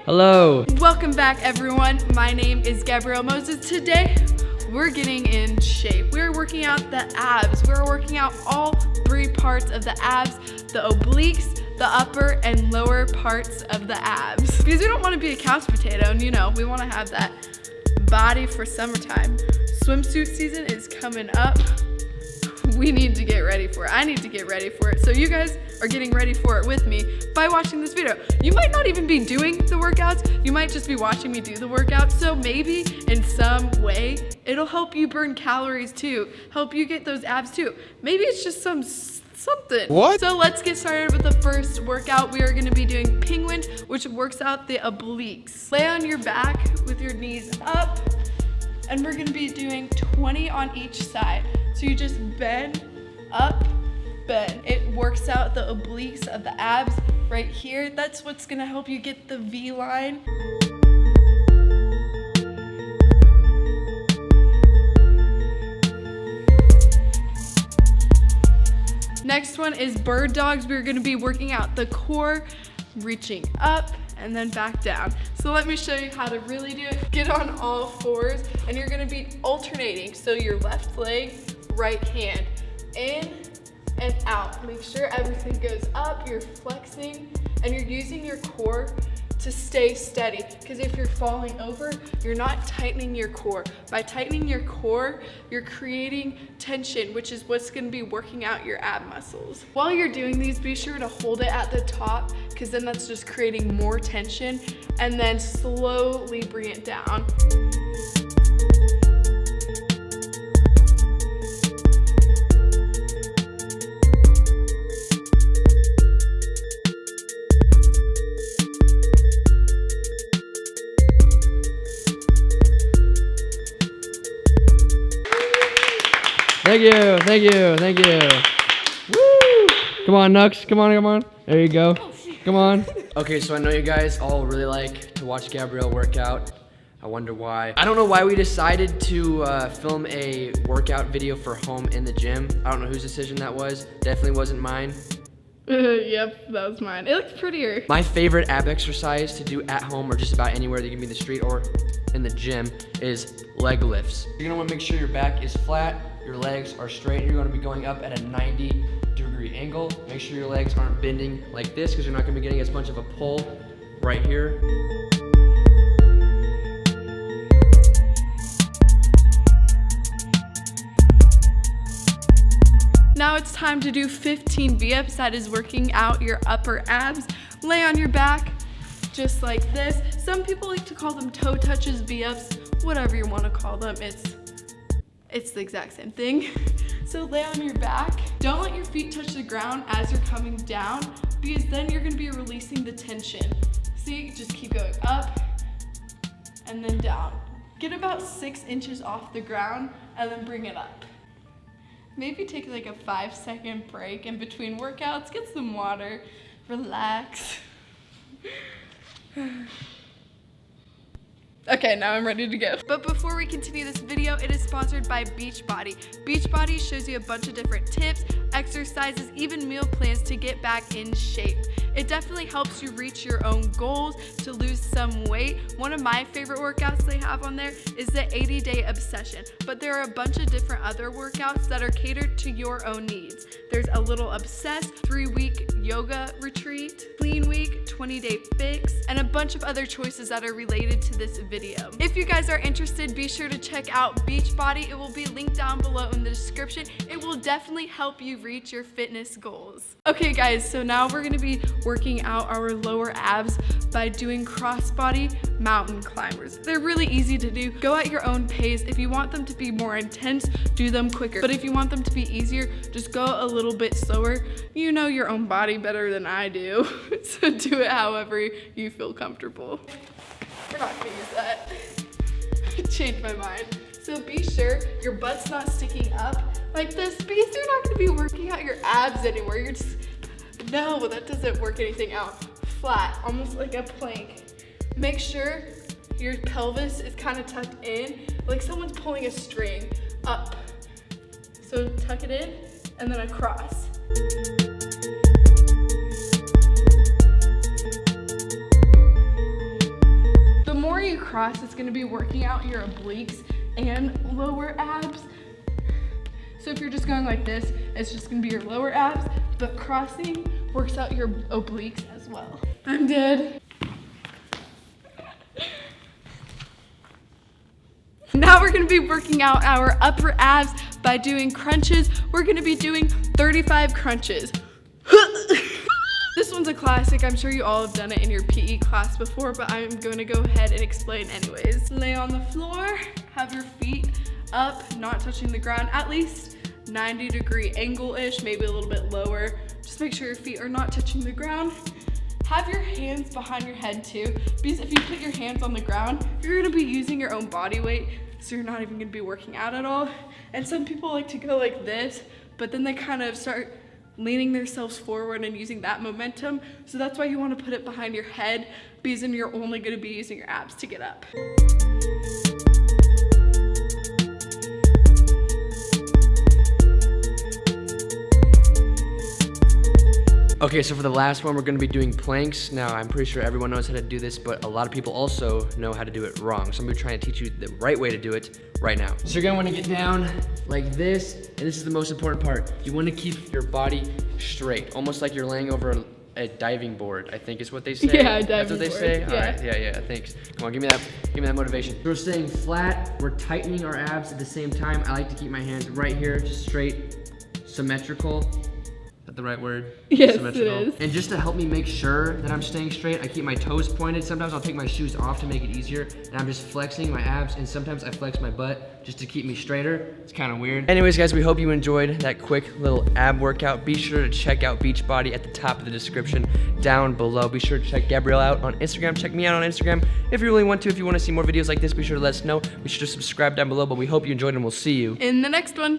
Hello. Welcome back, everyone. My name is Gabrielle Moses. Today, we're getting in shape. We're working out the abs. We're working out all three parts of the abs, the obliques, the upper and lower parts of the abs. Because we don't want to be a couch potato, and we want to have that body for summertime. Swimsuit season is coming up. We need to get ready for it. I need to get ready for it. So you guys are getting ready for it with me by watching this video. You might not even be doing the workouts. You might just be watching me do the workouts. So maybe in some way, it'll help you burn calories too. Help you get those abs too. Maybe it's just something. What? So let's get started with the first workout. We are gonna be doing penguin, which works out the obliques. Lay on your back with your knees up, and we're gonna be doing 20 on each side. So you just bend, up, bend. It works out the obliques of the abs right here. That's what's gonna help you get the V line. Next one is bird dogs. We're gonna be working out the core, reaching up and then back down. So let me show you how to really do it. Get on all fours, and you're gonna be alternating. So your left leg, right hand, in and out. Make sure everything goes up, you're flexing, and you're using your core to stay steady. Because if you're falling over, you're not tightening your core. By tightening your core, you're creating tension, which is what's gonna be working out your ab muscles. While you're doing these, be sure to hold it at the top, because then that's just creating more tension, and then slowly bring it down. Thank you. Woo! Come on, Nux, come on. There you go. Come on. Okay, so I know you guys all really like to watch Gabrielle work out. I wonder why. I don't know why we decided to film a workout video for home in the gym. I don't know whose decision that was. Definitely wasn't mine. Yep, that was mine. It looks prettier. My favorite ab exercise to do at home or just about anywhere that you can be in the street or in the gym is leg lifts. You're gonna wanna make sure your back is flat, your legs are straight, and you're gonna be going up at a 90-degree angle. Make sure your legs aren't bending like this, because you're not gonna be getting as much of a pull right here. Now it's time to do 15 V-ups. That is working out your upper abs. Lay on your back, just like this. Some people like to call them toe touches, V-ups, whatever you want to call them. It's the exact same thing. So lay on your back. Don't let your feet touch the ground as you're coming down, because then you're gonna be releasing the tension. See, just keep going up and then down. Get about 6 inches off the ground and then bring it up. Maybe take like a 5-second break in between workouts, get some water, relax. Okay, now I'm ready to go. But before we continue this video, it is sponsored by Beachbody. Beachbody shows you a bunch of different tips, exercises, even meal plans to get back in shape. It definitely helps you reach your own goals, to lose some weight. One of my favorite workouts they have on there is the 80-day obsession, but there are a bunch of different other workouts that are catered to your own needs. There's a little obsessed, 3-week yoga retreat, clean week, 20-day fix, and a bunch of other choices that are related to this video. If you guys are interested, be sure to check out Beachbody. It will be linked down below in the description. It will definitely help you reach your fitness goals. Okay guys, so now we're gonna be working out our lower abs by doing crossbody mountain climbers. They're really easy to do. Go at your own pace. If you want them to be more intense, do them quicker. But if you want them to be easier, just go a little bit slower. You know your own body better than I do, so do it however you feel comfortable. We're not gonna use that. Changed my mind. So be sure your butt's not sticking up like this, because you're not gonna be working out your abs anymore. You're just, no, that doesn't work anything out. Flat, almost like a plank. Make sure your pelvis is kind of tucked in, like someone's pulling a string up. So tuck it in and then across. you cross, it's gonna be working out your obliques and lower abs. So if you're just going like this, it's just gonna be your lower abs, but crossing works out your obliques as well. I'm dead. Now we're gonna be working out our upper abs by doing crunches. We're gonna be doing 35 crunches. This one's a classic. I'm sure you all have done it in your PE class before, but I'm gonna go ahead and explain anyways. Lay on the floor, have your feet up, not touching the ground, at least 90-degree angle-ish, maybe a little bit lower. Just make sure your feet are not touching the ground. Have your hands behind your head too, because if you put your hands on the ground, you're gonna be using your own body weight, so you're not even gonna be working out at all. And some people like to go like this, but then they kind of start leaning themselves forward and using that momentum. So that's why you wanna put it behind your head, because then you're only gonna be using your abs to get up. Okay, so for the last one, we're gonna be doing planks. Now, I'm pretty sure everyone knows how to do this, but a lot of people also know how to do it wrong. So I'm gonna try and teach you the right way to do it right now. So you're gonna wanna get down like this, and this is the most important part. You wanna keep your body straight, almost like you're laying over a diving board, I think is what they say. Yeah, a diving That's what they board. say? Yeah. All right, yeah, thanks. Come on, give me that motivation. We're staying flat, we're tightening our abs at the same time. I like to keep my hands right here, just straight, symmetrical. Is that the right word? Yes, Symmetrical. it is. And just to help me make sure that I'm staying straight, I keep my toes pointed. Sometimes I'll take my shoes off to make it easier, and I'm just flexing my abs, and sometimes I flex my butt just to keep me straighter. It's kind of weird. Anyways, guys, we hope you enjoyed that quick little ab workout. Be sure to check out Beachbody at the top of the description down below. Be sure to check Gabrielle out on Instagram. Check me out on Instagram if you really want to. If you want to see more videos like this, be sure to let us know. Be sure to subscribe down below, but we hope you enjoyed, and we'll see you In the next one.